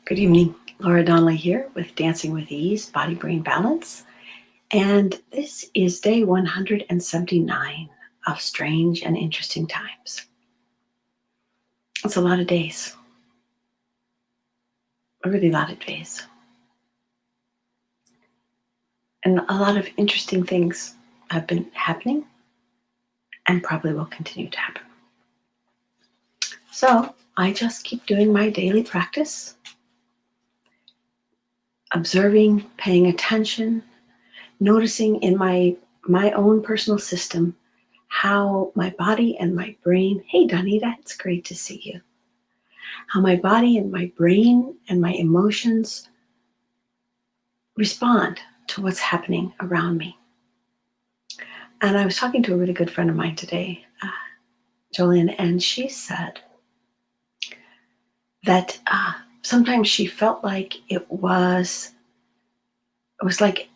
Good evening. Laura Donnelly here with Dancing with Ease, Body Brain Balance. And this is day 179 of Strange and Interesting Times. It's a lot of days. A really lot of days. And a lot of interesting things have been happening and probably will continue to happen. So I just keep doing my daily practice, observing, paying attention, noticing in my own personal system how my body and my brain, hey Donita, it's great to see you, how my body and my brain and my emotions respond to what's happening around me. And I was talking to a really good friend of mine today, Jolene, and she said that sometimes she felt like it was like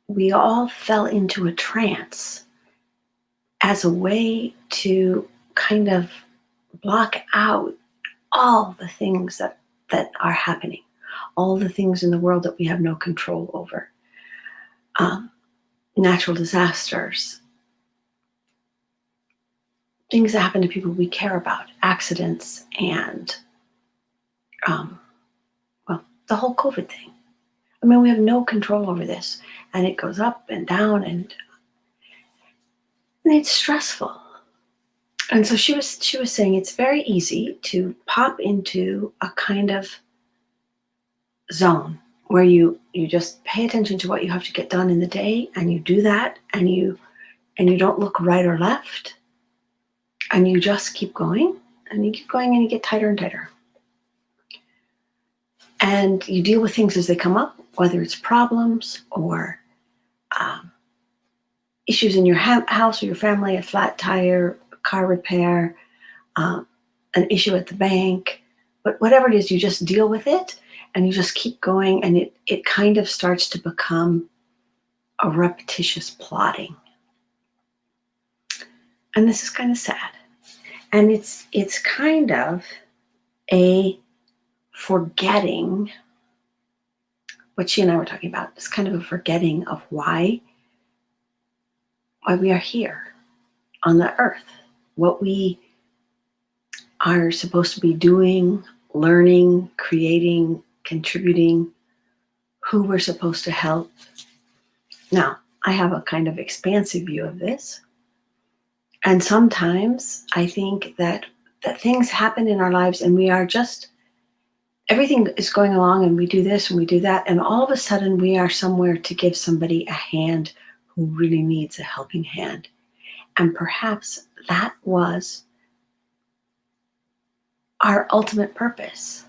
we all fell into a trance as a way to kind of block out all the things that are happening, all the things in the world that we have no control over. Natural disasters, things that happen to people we care about, accidents, and the whole COVID thing. I mean, we have no control over this, and it goes up and down, and it's stressful. And so she was saying it's very easy to pop into a kind of zone where you just pay attention to what you have to get done in the day, and you do that, and you don't look right or left, and you just keep going, and you keep going, and you get tighter and tighter. And you deal with things as they come up, whether it's problems or issues in your house or your family, a flat tire, car repair, an issue at the bank. But whatever it is, you just deal with it, and you just keep going, and it kind of starts to become a repetitious plodding. And this is kind of sad. And it's kind of a forgetting, what she and I were talking about, is kind of a forgetting of why we are here on the earth, what we are supposed to be doing, learning, creating, contributing, who we're supposed to help. Now, I have a kind of expansive view of this. And sometimes I think that things happen in our lives, and we are just, everything is going along, and we do this and we do that, and all of a sudden we are somewhere to give somebody a hand who really needs a helping hand. And perhaps that was our ultimate purpose,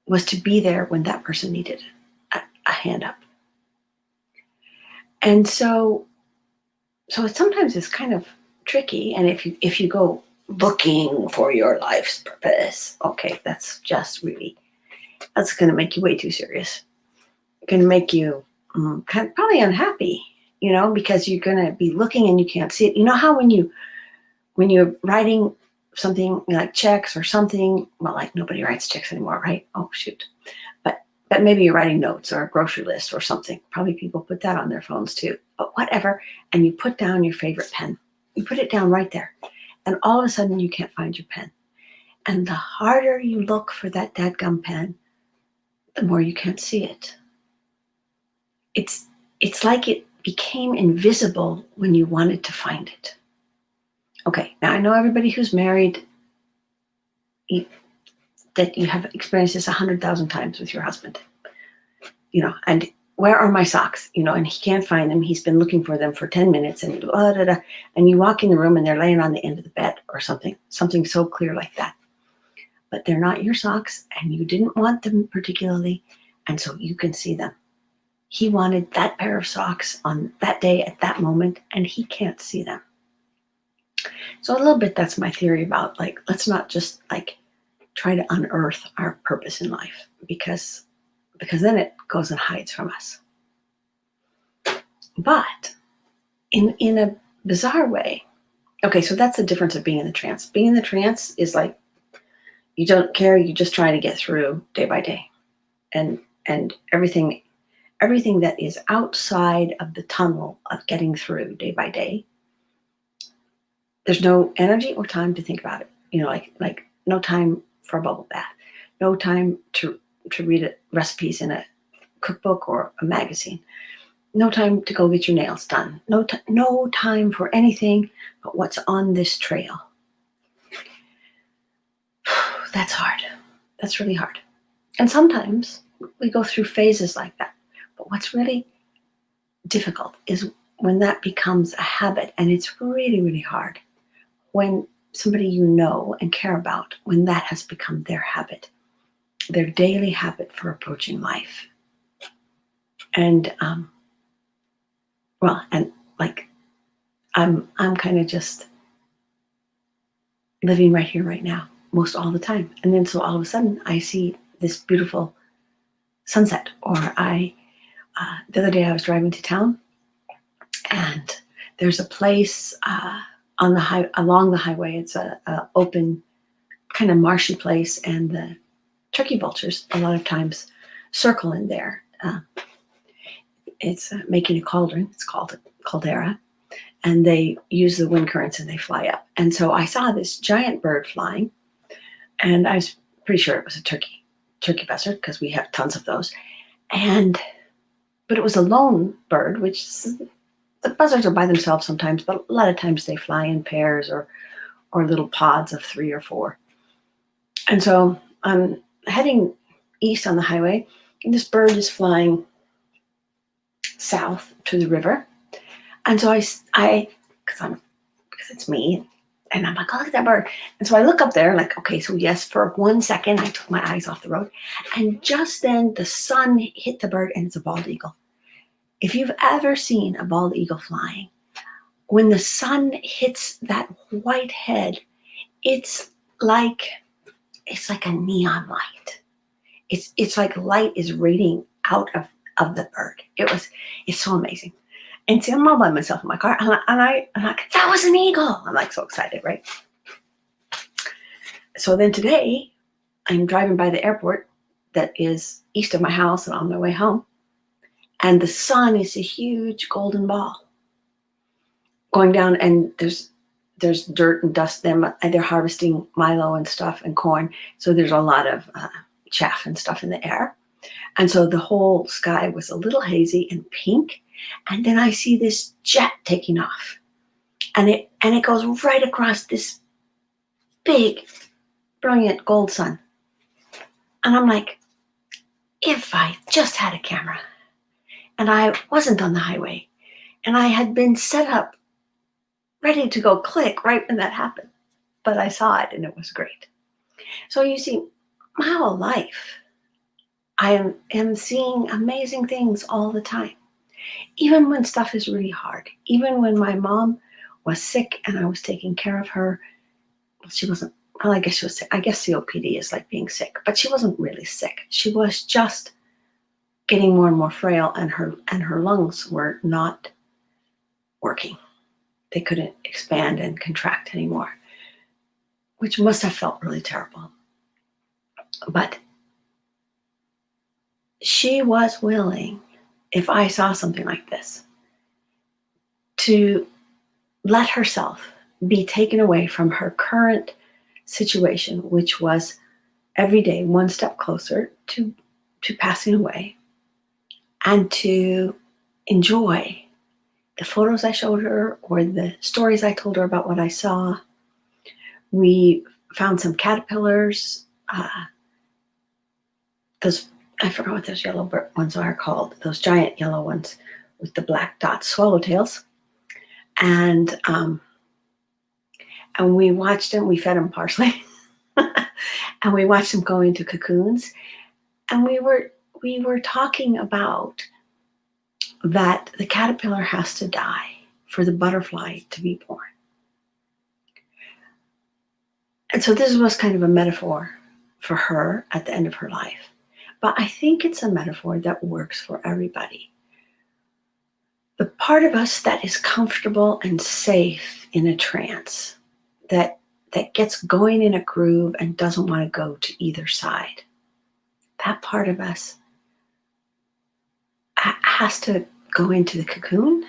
was to be there when that person needed a hand up. And so sometimes it's kind of tricky. And if you go looking for your life's purpose, okay, that's just really, that's going to make you way too serious. It's going to make you kind of probably unhappy, because you're going to be looking and you can't see it. You know how when you're writing something like checks or something, well, like nobody writes checks anymore, right? Oh, shoot. But maybe you're writing notes or a grocery list or something. Probably people put that on their phones too, but whatever. And you put down your favorite pen. You put it down right there. And all of a sudden you can't find your pen. And the harder you look for that dadgum pen, the more you can't see it. It's like it became invisible when you wanted to find it. Okay, now I know everybody who's married, that you have experienced this 100,000 times with your husband, and where are my socks? And he can't find them. He's been looking for them for 10 minutes, and and you walk in the room and they're laying on the end of the bed or something so clear like that. But they're not your socks, and you didn't want them particularly, and so you can see them. He wanted that pair of socks on that day at that moment, and he can't see them. So a little bit, that's my theory about, let's not just try to unearth our purpose in life, because then it goes and hides from us. But in a bizarre way, okay, so that's the difference of being in the trance. Being in the trance is like You don't care. You're just trying to get through day by day, and everything that is outside of the tunnel of getting through day by day, there's no energy or time to think about it. Like no time for a bubble bath, no time to read recipes in a cookbook or a magazine, no time to go get your nails done, no time for anything but what's on this trail. That's hard. That's really hard. And sometimes we go through phases like that. But what's really difficult is when that becomes a habit, and it's really, really hard when somebody you know and care about, when that has become their habit, their daily habit for approaching life. And and like I'm kind of just living right here, right now, most all the time. And then so all of a sudden I see this beautiful sunset, or the other day I was driving to town, and there's a place along the highway. It's a open, kind of marshy place, and the turkey vultures a lot of times circle in there. It's making a cauldron. It's called a caldera, and they use the wind currents and they fly up. And so I saw this giant bird flying, and I was pretty sure it was a turkey buzzard, because we have tons of those. But it was a lone bird, which the buzzards are by themselves sometimes, but a lot of times they fly in pairs or little pods of 3 or 4. And so I'm heading east on the highway, and this bird is flying south to the river. And so because it's me, and I'm like, oh, look at that bird. And so I look up there, like, okay, so yes, for 1 second, I took my eyes off the road. And just then the sun hit the bird, and it's a bald eagle. If you've ever seen a bald eagle flying, when the sun hits that white head, it's like a neon light. It's like light is radiating out of the bird. It's so amazing. And see, I'm all by myself in my car, and I'm like, that was an eagle. I'm like so excited, right? So then today, I'm driving by the airport that is east of my house and on my way home, and the sun is a huge golden ball going down, and there's dirt and dust there, and they're harvesting milo and stuff and corn, so there's a lot of chaff and stuff in the air. And so the whole sky was a little hazy and pink. And then I see this jet taking off, and it goes right across this big, brilliant gold sun. And I'm like, if I just had a camera, and I wasn't on the highway, and I had been set up, ready to go click right when that happened. But I saw it, and it was great. So you see, my whole life, I am seeing amazing things all the time. Even when stuff is really hard, even when my mom was sick and I was taking care of her. Well, she wasn't, well, I guess she was sick. I guess COPD is like being sick, but she wasn't really sick. She was just getting more and more frail, and her lungs were not working. They couldn't expand and contract anymore, which must have felt really terrible. But she was willing, if I saw something like this, to let herself be taken away from her current situation, which was every day one step closer to passing away, and to enjoy the photos I showed her or the stories I told her about what I saw. We found some caterpillars, those, I forgot what those yellow ones are called, those giant yellow ones with the black dots, swallowtails. And we watched them, we fed them parsley, and we watched them go into cocoons. And we were talking about that the caterpillar has to die for the butterfly to be born. And so this was kind of a metaphor for her at the end of her life. But I think it's a metaphor that works for everybody. The part of us that is comfortable and safe in a trance, that that gets going in a groove and doesn't want to go to either side. That part of us has to go into the cocoon,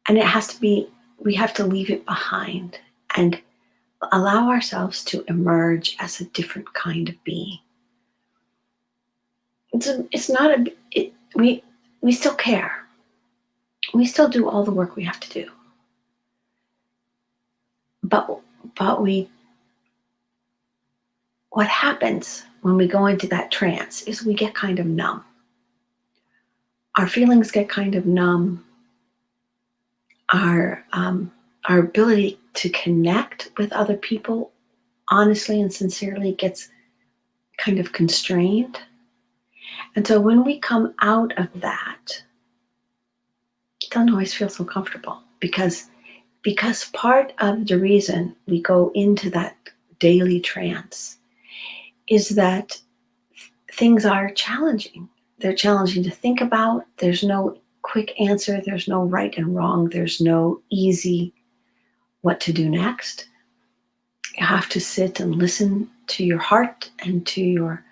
and it has to be, we have to leave it behind and allow ourselves to emerge as a different kind of being. It's not a, we still care. We still do all the work we have to do. But what happens when we go into that trance is we get kind of numb. Our feelings get kind of numb. Our ability to connect with other people honestly and sincerely gets kind of constrained. And so when we come out of that, it doesn't always feel so comfortable because part of the reason we go into that daily trance is that things are challenging. They're challenging to think about. There's no quick answer. There's no right and wrong. There's no easy what to do next. You have to sit and listen to your heart and to your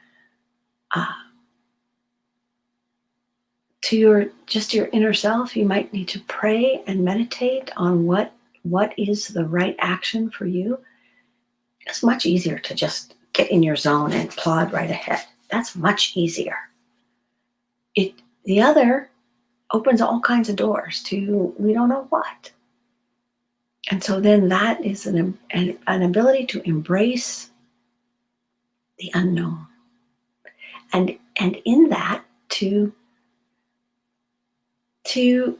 inner self. You might need to pray and meditate on what is the right action for you. It's much easier to just get in your zone and plod right ahead. That's much easier. The other opens all kinds of doors to we don't know what. And so then that is an ability to embrace the unknown. And in that to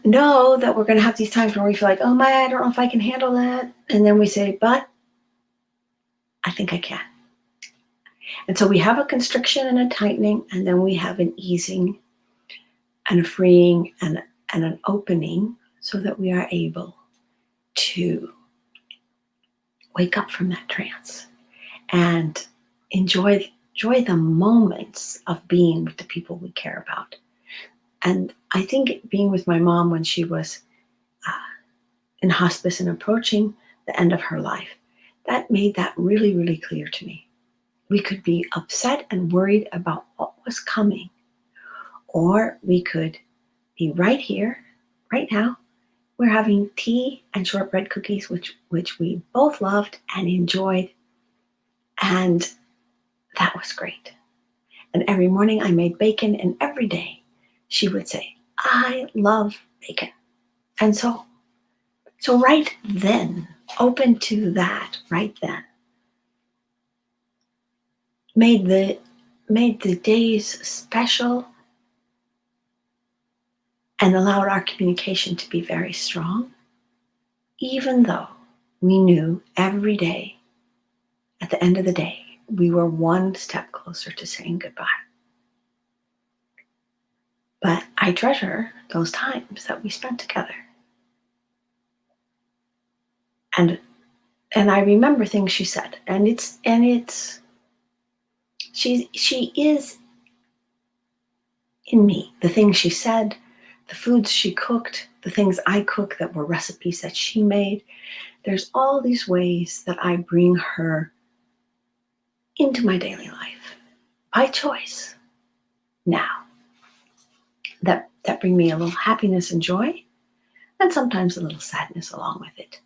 know that we're going to have these times where we feel like, oh my, I don't know if I can handle that. And then we say, but I think I can. And so we have a constriction and a tightening, and then we have an easing and a freeing and an opening so that we are able to wake up from that trance and enjoy the moments of being with the people we care about. And I think being with my mom when she was in hospice and approaching the end of her life, that made that really, really clear to me. We could be upset and worried about what was coming, or we could be right here, right now. We're having tea and shortbread cookies, which we both loved and enjoyed. And that was great. And every morning I made bacon, and every day she would say, I love bacon. And so right then, open to that right then, made the days special and allowed our communication to be very strong, even though we knew every day, at the end of the day, we were one step closer to saying goodbye. But I treasure those times that we spent together. And I remember things she said, and she is in me. The things she said, the foods she cooked, the things I cook that were recipes that she made. There's all these ways that I bring her into my daily life by choice now that bring me a little happiness and joy, and sometimes a little sadness along with it.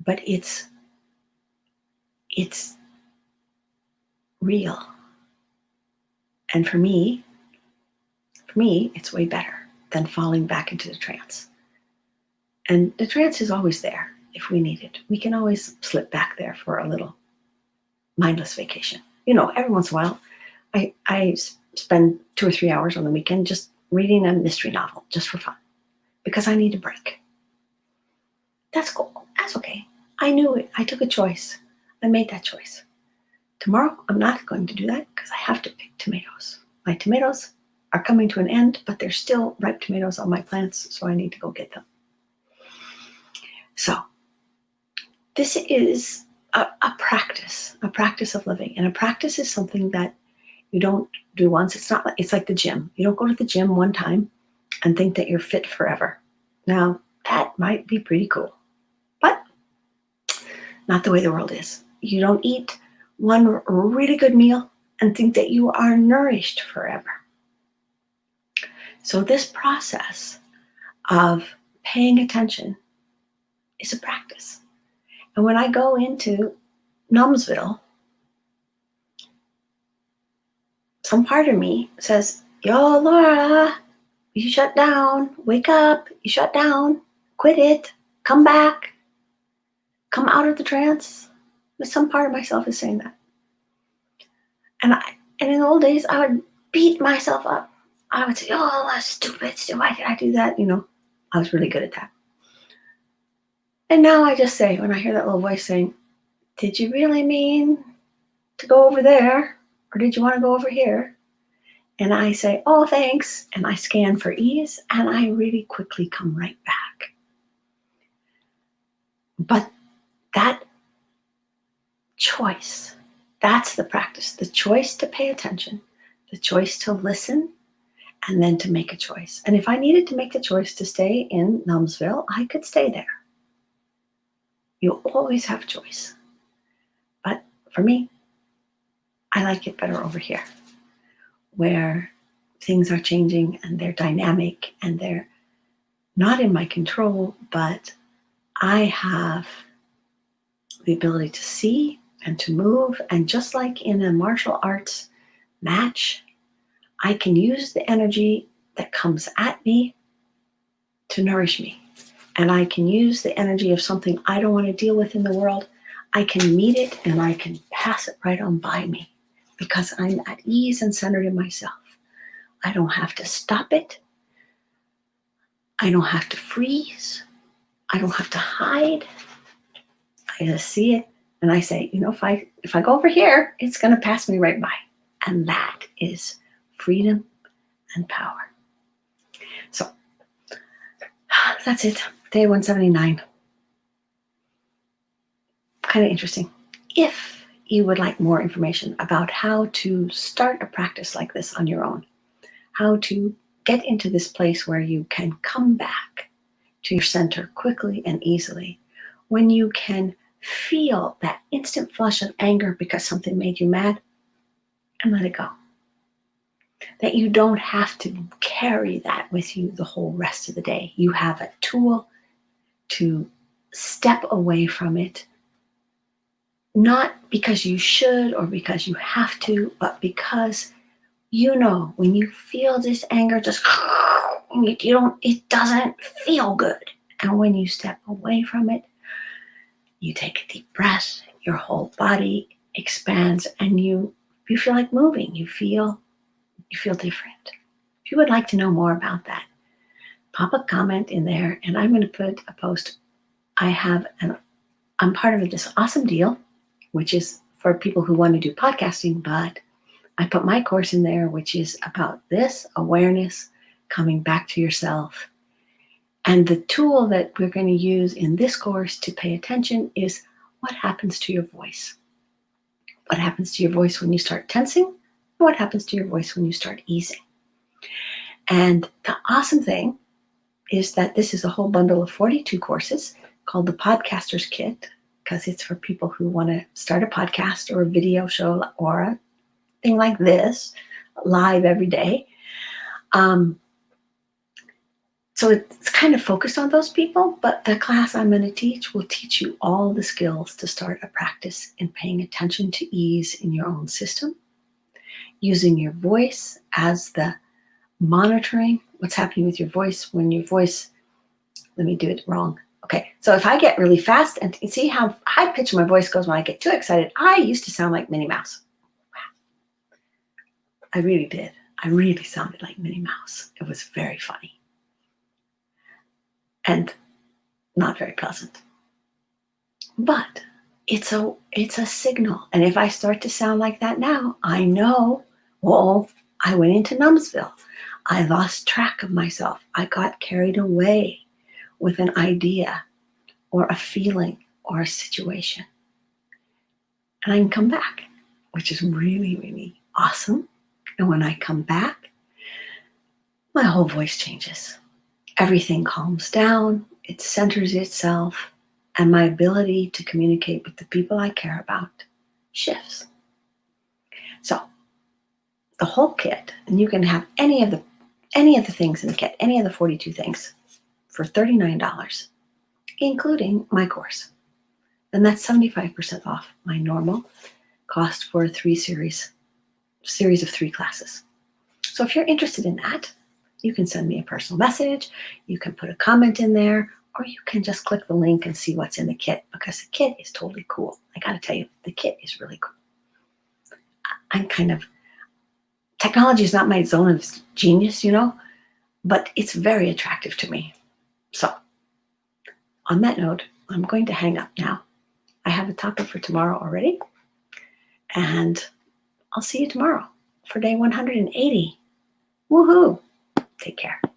But it's real. And for me, it's way better than falling back into the trance. And the trance is always there if we need it. We can always slip back there for a little mindless vacation. Every once in a while, I spend 2 or 3 hours on the weekend just reading a mystery novel just for fun because I need a break. That's cool. That's okay. I knew it. I took a choice. I made that choice. Tomorrow, I'm not going to do that because I have to pick tomatoes. My tomatoes are coming to an end, but there's still ripe tomatoes on my plants, so I need to go get them. So this is a practice of living. And a practice is something that you don't do once. It's like the gym. You don't go to the gym one time and think that you're fit forever. Now, that might be pretty cool. But not the way the world is. You don't eat one really good meal and think that you are nourished forever. So this process of paying attention is a practice. And when I go into Numsville, some part of me says, yo, Laura, you shut down, wake up, you shut down, quit it, come back, come out of the trance. But some part of myself is saying that. And in the old days, I would beat myself up. I would say, oh, that's stupid, why did I do that? I was really good at that. And now I just say, when I hear that little voice saying, did you really mean to go over there? Or did you want to go over here? And I say, oh, thanks. And I scan for ease, and I really quickly come right back. But that choice, that's the practice. The choice to pay attention, the choice to listen, and then to make a choice. And if I needed to make the choice to stay in Numsville, I could stay there. You always have choice. But for me, I like it better over here, where things are changing and they're dynamic and they're not in my control, but I have the ability to see and to move. And just like in a martial arts match, I can use the energy that comes at me to nourish me. And I can use the energy of something I don't want to deal with in the world. I can meet it and I can pass it right on by me because I'm at ease and centered in myself. I don't have to stop it. I don't have to freeze. I don't have to hide. I just see it and I say, if I go over here, it's going to pass me right by. And that is freedom and power. So that's it. Day 179. Kind of interesting. If you would like more information about how to start a practice like this on your own, how to get into this place where you can come back to your center quickly and easily, when you can feel that instant flush of anger because something made you mad, and let it go. That you don't have to carry that with you the whole rest of the day. You have a tool to step away from it, not because you should or because you have to, but because when you feel this anger just it doesn't feel good. And when you step away from it, you take a deep breath, your whole body expands and you feel like moving. You feel different. If you would like to know more about that, pop a comment in there and I'm going to put a post. I'm part of this awesome deal, which is for people who want to do podcasting, but I put my course in there, which is about this awareness, coming back to yourself. And the tool that we're going to use in this course to pay attention is what happens to your voice. What happens to your voice when you start tensing? What happens to your voice when you start easing? And the awesome thing is that this is a whole bundle of 42 courses called the Podcaster's Kit, because it's for people who want to start a podcast or a video show or a thing like this, live every day. So it's kind of focused on those people, but the class I'm going to teach will teach you all the skills to start a practice in paying attention to ease in your own system, using your voice as the monitoring what's happening with your voice when your voice, let me do it wrong. Okay, so if I get really fast, and you see how high pitched my voice goes when I get too excited, I used to sound like Minnie Mouse. I really did. I really sounded like Minnie Mouse. It was very funny. And not very pleasant. But it's a signal. And if I start to sound like that now, I know, I went into Numsville. I lost track of myself. I got carried away with an idea or a feeling or a situation. And I can come back, which is really, really awesome. And when I come back, my whole voice changes. Everything calms down, it centers itself, and my ability to communicate with the people I care about shifts. So the whole kit, and you can have any of the things in the kit, any of the 42 things for $39, including my course. And that's 75% off my normal cost for a series of 3 classes. So if you're interested in that, you can send me a personal message, you can put a comment in there, or you can just click the link and see what's in the kit, because the kit is totally cool. I gotta tell you, the kit is really cool. Technology is not my zone of genius, but it's very attractive to me. So on that note, I'm going to hang up now. I have a topic for tomorrow already, and I'll see you tomorrow for day 180. Woohoo! Take care.